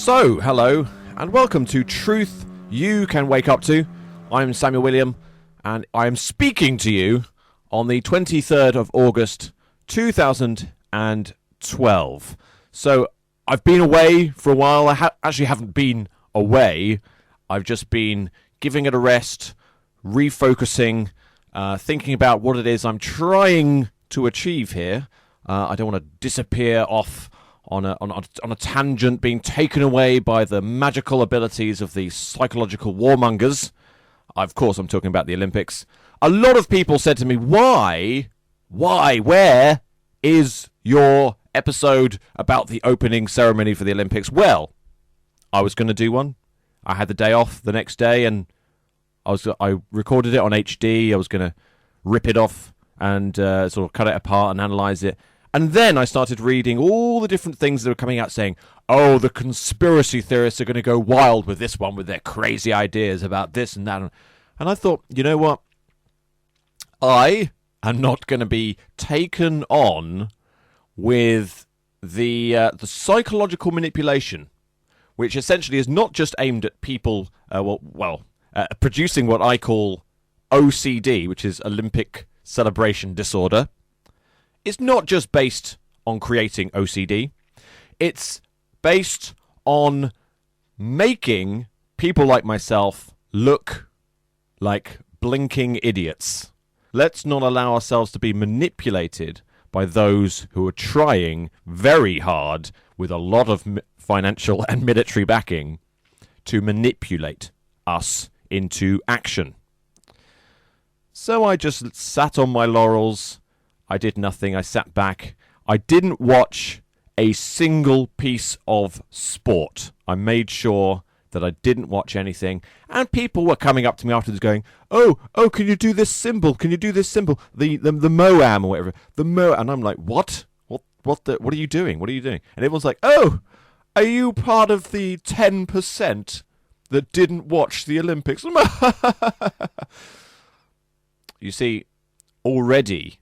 So, hello, and welcome to Truth You Can Wake Up To. I'm Samuel William, and I am speaking to you on the 23rd of August, 2012. So, I've been away for a while. I actually haven't been away. I've just been giving it a rest, refocusing, thinking about what it is I'm trying to achieve here. I don't want to disappear off on a tangent, being taken away by the magical abilities of the psychological warmongers. Of course, I'm talking about the Olympics. A lot of people said to me, where is your episode about the opening ceremony for the Olympics? Well, I was going to do one. I had the day off the next day, and I recorded it on HD. I was going to rip it off and sort of cut it apart and analyze it. And then I started reading all the different things that were coming out saying, oh, the conspiracy theorists are going to go wild with this one, with their crazy ideas about this and that. And I thought, you know what? I am not going to be taken on with the psychological manipulation, which essentially is not just aimed at people, producing what I call OCD, which is Olympic Celebration Disorder. It's not just based on creating OCD. It's based on making people like myself look like blinking idiots. Let's not allow ourselves to be manipulated by those who are trying very hard with a lot of financial and military backing to manipulate us into action. So I just sat on my laurels. I did nothing. I sat back. I didn't watch a single piece of sport. I made sure that I didn't watch anything. And people were coming up to me afterwards going, oh, can you do this symbol? Can you do this symbol? The Moam or whatever. And I'm like, what? What are you doing? What are you doing? And everyone's like, oh, are you part of the 10% that didn't watch the Olympics? You see, already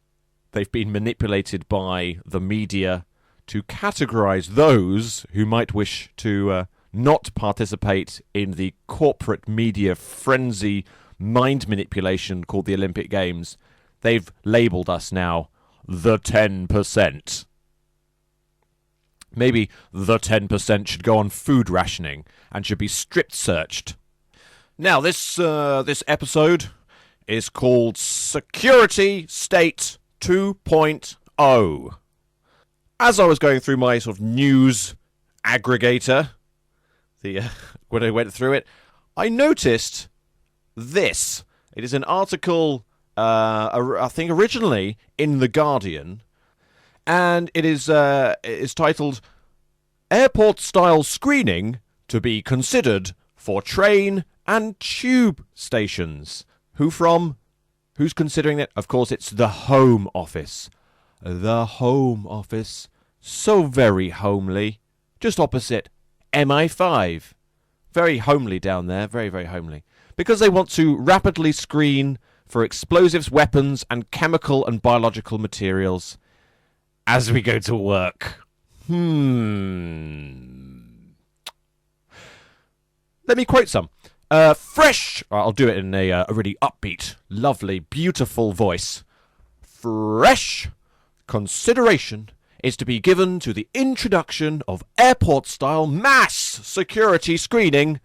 they've been manipulated by the media to categorize those who might wish to not participate in the corporate media frenzy mind manipulation called the Olympic Games. They've labeled us now the 10%. Maybe the 10% should go on food rationing and should be strip searched. Now, this episode is called Security State 2.0. As I was going through my sort of news aggregator, when I went through it, I noticed this. It is an article, I think originally in The Guardian, and it is titled Airport-Style Screening to be Considered for Train and Tube Stations. Who's considering it? Of course, it's the Home Office. The Home Office. So very homely. Just opposite MI5. Very homely down there. Very, very homely. Because they want to rapidly screen for explosives, weapons, and chemical and biological materials as we go to work. Let me quote some. Fresh, I'll do it in a really upbeat, lovely, beautiful voice. Fresh consideration is to be given to the introduction of airport-style mass security screening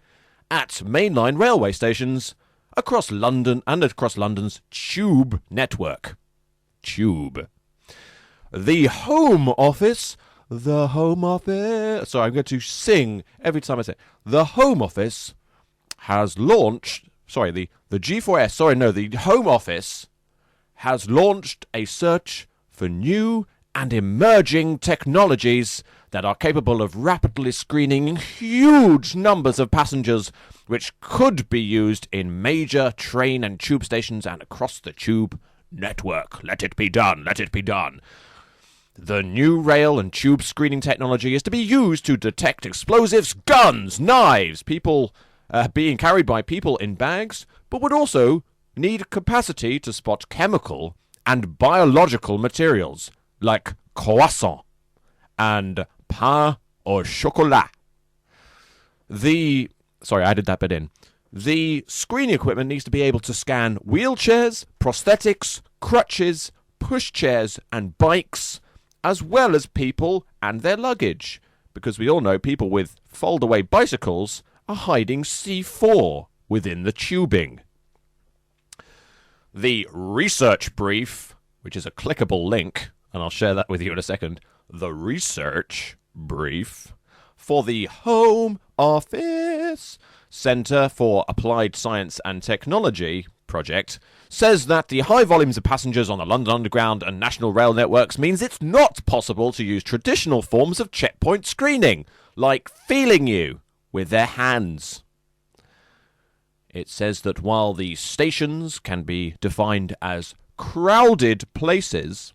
at mainline railway stations across London and across London's tube network. Tube. The Home Office. Sorry, I'm going to sing every time I say it. The Home Office has launched, the G4S, the Home Office has launched a search for new and emerging technologies that are capable of rapidly screening huge numbers of passengers, which could be used in major train and tube stations and across the tube network. Let it be done. Let it be done. The new rail and tube screening technology is to be used to detect explosives, guns, knives, people being carried by people in bags, but would also need capacity to spot chemical and biological materials like croissant and pain au chocolat. Sorry, I added that bit in. The screening equipment needs to be able to scan wheelchairs, prosthetics, crutches, pushchairs, and bikes, as well as people and their luggage. Because we all know people with fold-away bicycles are hiding C4 within the tubing. The research brief, which is a clickable link, and I'll share that with you in a second. The research brief for the Home Office Centre for Applied Science and Technology project says that the high volumes of passengers on the London Underground and National Rail networks means it's not possible to use traditional forms of checkpoint screening, like feeling you with their hands. It says that while the stations can be defined as crowded places,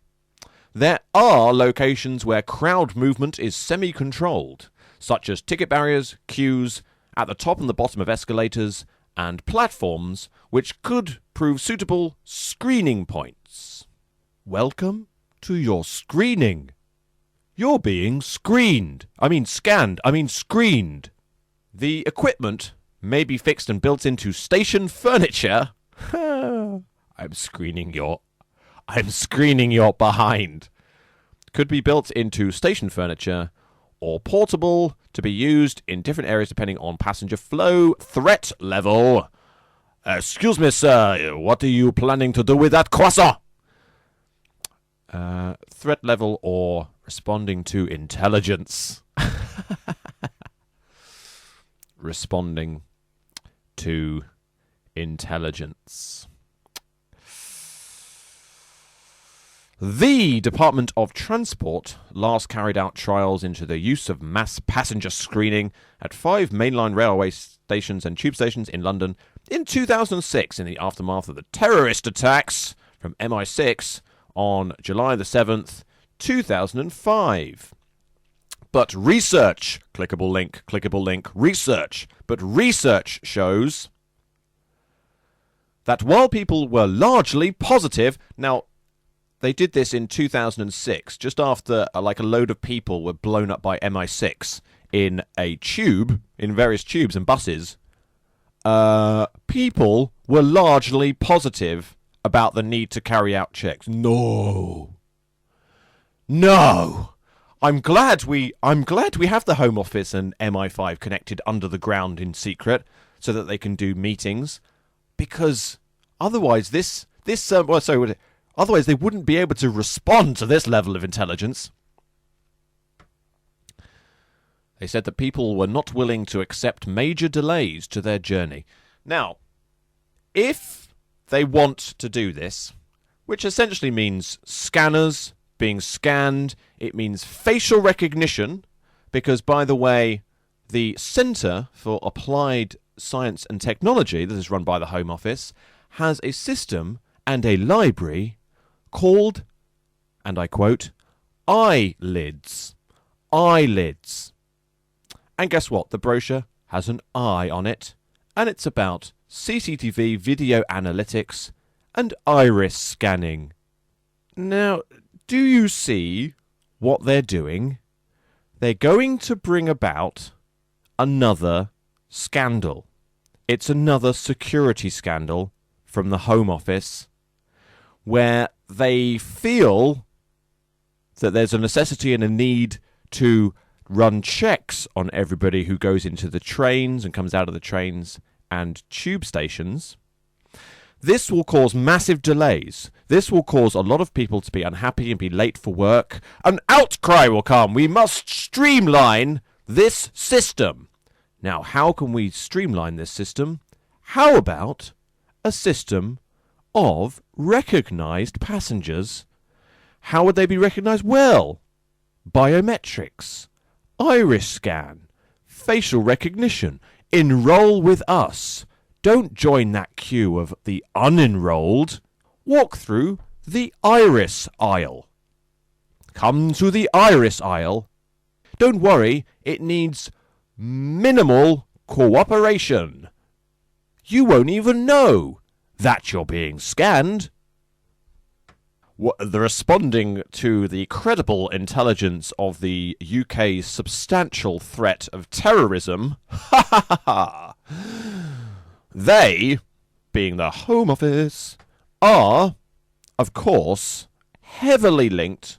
there are locations where crowd movement is semi-controlled, such as ticket barriers, queues, at the top and the bottom of escalators, and platforms, which could prove suitable screening points. Welcome to your screening. You're being screened. Screened. The equipment may be fixed and built into station furniture. I'm screening your behind. Could be built into station furniture or portable to be used in different areas depending on passenger flow, threat level. Excuse me, sir, what are you planning to do with that croissant? Threat level or responding to intelligence. Responding to intelligence. The Department of Transport last carried out trials into the use of mass passenger screening at 5 mainline railway stations and tube stations in London in 2006 in the aftermath of the terrorist attacks from MI6 on July the 7th, 2005. But research, clickable link, research shows that while people were largely positive, now, they did this in 2006, just after a load of people were blown up by MI6 in a tube, in various tubes and buses. People were largely positive about the need to carry out checks. No. I'm glad we have the Home Office and MI5 connected under the ground in secret so that they can do meetings, because otherwise otherwise they wouldn't be able to respond to this level of intelligence. They said that people were not willing to accept major delays to their journey. Now, if they want to do this, which essentially means scanners being scanned, it means facial recognition, because, by the way, the Centre for Applied Science and Technology, that is run by the Home Office, has a system and a library called, and I quote, eyelids. Eyelids. And guess what? The brochure has an eye on it, and it's about CCTV video analytics and iris scanning. Now, do you see what they're doing? They're going to bring about another scandal. It's another security scandal from the Home Office, where they feel that there's a necessity and a need to run checks on everybody who goes into the trains and comes out of the trains and tube stations. This will cause massive delays. This will cause a lot of people to be unhappy and be late for work. An outcry will come. We must streamline this system. Now, how can we streamline this system? How about a system of recognised passengers? How would they be recognised? Well, biometrics, iris scan, facial recognition. Enroll with us. Don't join that queue of the unenrolled. Walk through the iris aisle. Come to the iris aisle. Don't worry, it needs minimal cooperation. You won't even know that you're being scanned. They're responding to the credible intelligence of the UK's substantial threat of terrorism. Ha ha ha ha! They, being the Home Office, are, of course, heavily linked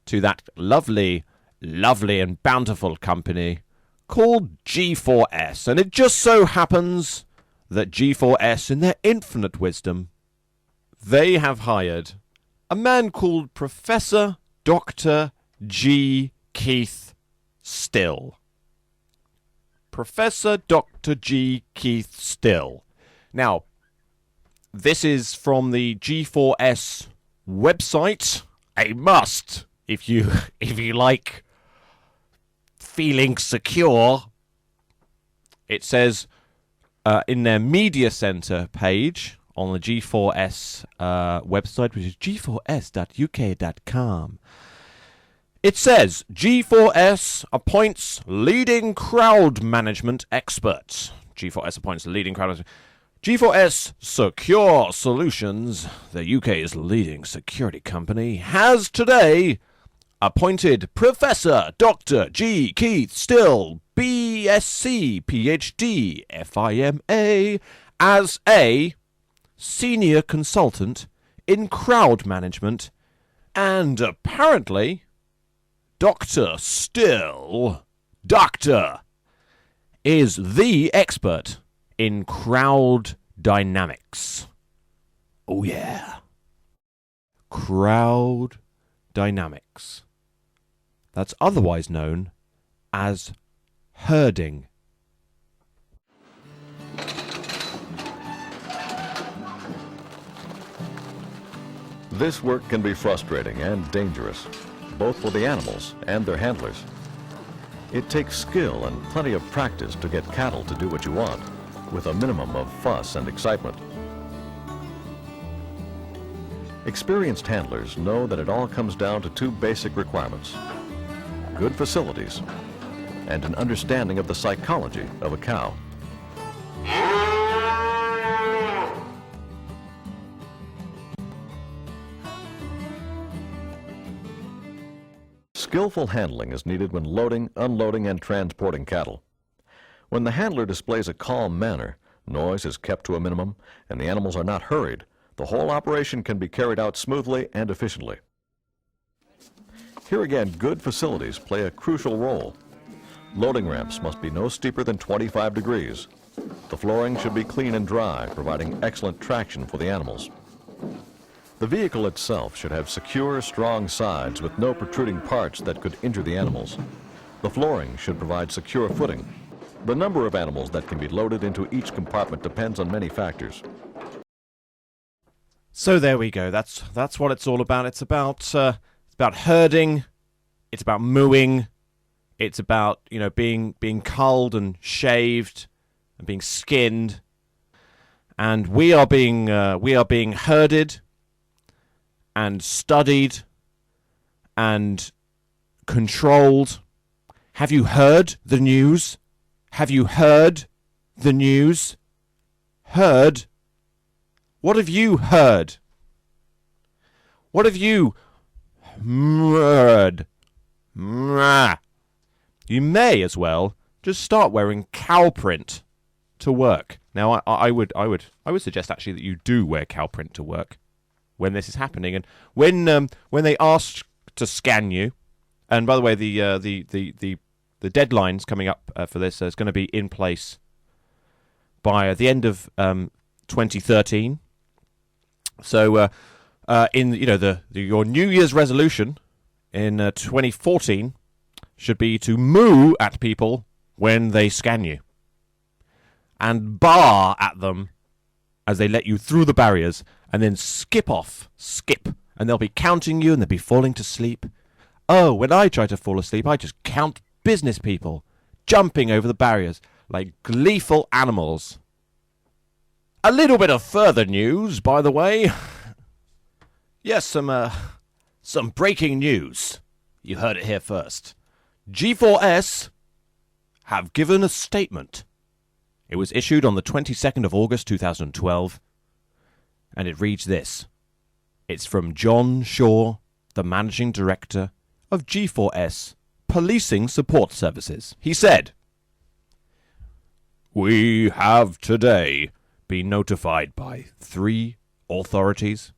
to that lovely and bountiful company called G4S. And it just so happens that G4S, in their infinite wisdom, they have hired a man called Professor Dr. G. Keith Still. Professor Dr. G. Keith Still. Now, this is from the G4S website. A must if you like feeling secure. It says in their media center page on the G4S website, which is g4s.uk.com. It says, G4S appoints leading crowd management experts. G4S appoints leading crowd management. G4S Secure Solutions, the UK's leading security company, has today appointed Professor Dr. G. Keith Still, BSc, PhD, FIMA, as a senior consultant in crowd management, and apparently Dr. Still, is the expert in crowd dynamics. Oh yeah. Crowd dynamics. That's otherwise known as herding. This work can be frustrating and dangerous, both for the animals and their handlers. It takes skill and plenty of practice to get cattle to do what you want, with a minimum of fuss and excitement. Experienced handlers know that it all comes down to two basic requirements: good facilities and an understanding of the psychology of a cow. Skillful handling is needed when loading, unloading, and transporting cattle. When the handler displays a calm manner, noise is kept to a minimum, and the animals are not hurried, the whole operation can be carried out smoothly and efficiently. Here again, good facilities play a crucial role. Loading ramps must be no steeper than 25 degrees. The flooring should be clean and dry, providing excellent traction for the animals. The vehicle itself should have secure, strong sides with no protruding parts that could injure the animals. The flooring should provide secure footing. The number of animals that can be loaded into each compartment depends on many factors. So there we go. That's what it's all about. It's about herding. It's about mooing. It's about being culled and shaved and being skinned. And we are being herded and studied and controlled. Have you heard the news? Have you heard the news? Heard? What have you heard? What have you heard? You may as well just start wearing cow print to work. Now, I would suggest actually that you do wear cow print to work when this is happening, and when they ask to scan you. And by the way, the deadline's coming up for this is going to be in place by the end of 2013. So, your New Year's resolution in 2014 should be to moo at people when they scan you, and bar at them as they let you through the barriers, and then skip, and they'll be counting you, and they'll be falling to sleep. Oh, when I try to fall asleep, I just count business people jumping over the barriers like gleeful animals. A little bit of further news, by the way. Yes, some breaking news. You heard it here first. G4S have given a statement. It was issued on the 22nd of August 2012, and it reads this. It's from John Shaw, the Managing Director of G4S Policing Support Services. He said, "We have today been notified by 3 authorities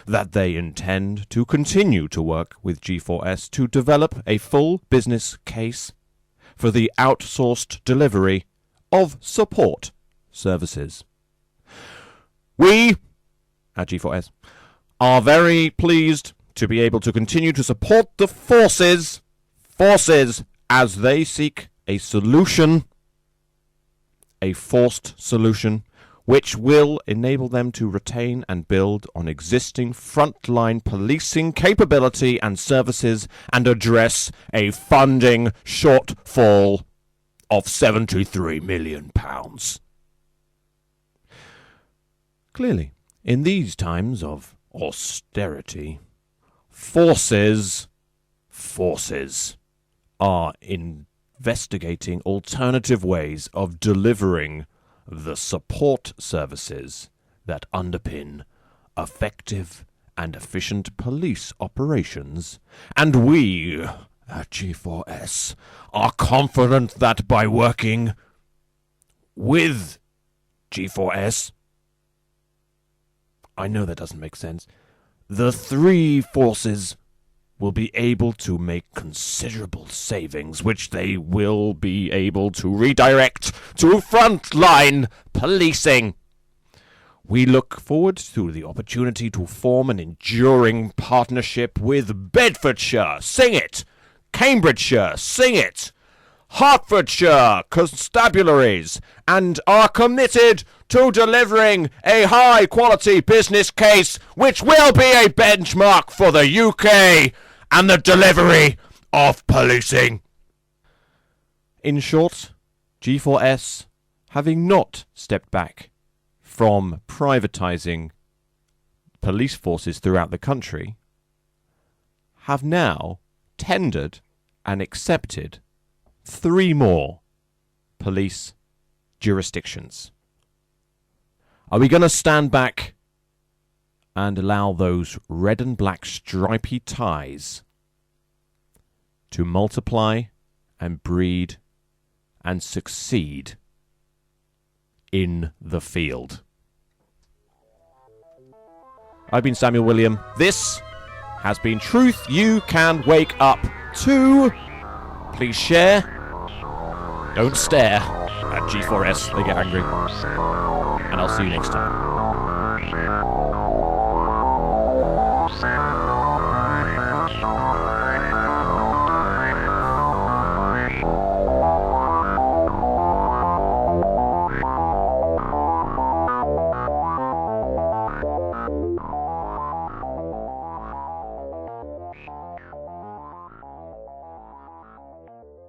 that they intend to continue to work with G4S to develop a full business case for the outsourced delivery of support services. We, at G4S, are very pleased to be able to continue to support the forces as they seek a solution, a forced solution, which will enable them to retain and build on existing frontline policing capability and services and address a funding shortfall of £73 million. Clearly, in these times of austerity, forces are investigating alternative ways of delivering the support services that underpin effective and efficient police operations, and we at G4S are confident that by working with G4S, I know that doesn't make sense, the 3 forces will be able to make considerable savings, which they will be able to redirect to frontline policing. We look forward to the opportunity to form an enduring partnership with Bedfordshire, sing it, Cambridgeshire, sing it, Hertfordshire constabularies, and are committed to delivering a high-quality business case which will be a benchmark for the UK and the delivery of policing." In short, G4S, having not stepped back from privatising police forces throughout the country, have now tendered and accepted 3 more police jurisdictions. Are we going to stand back and allow those red and black stripy ties to multiply and breed and succeed in the field? I've been Samuel William. This has been Truth You Can Wake Up To. Please share. Don't stare at G4S. They get angry. And I'll see you next time.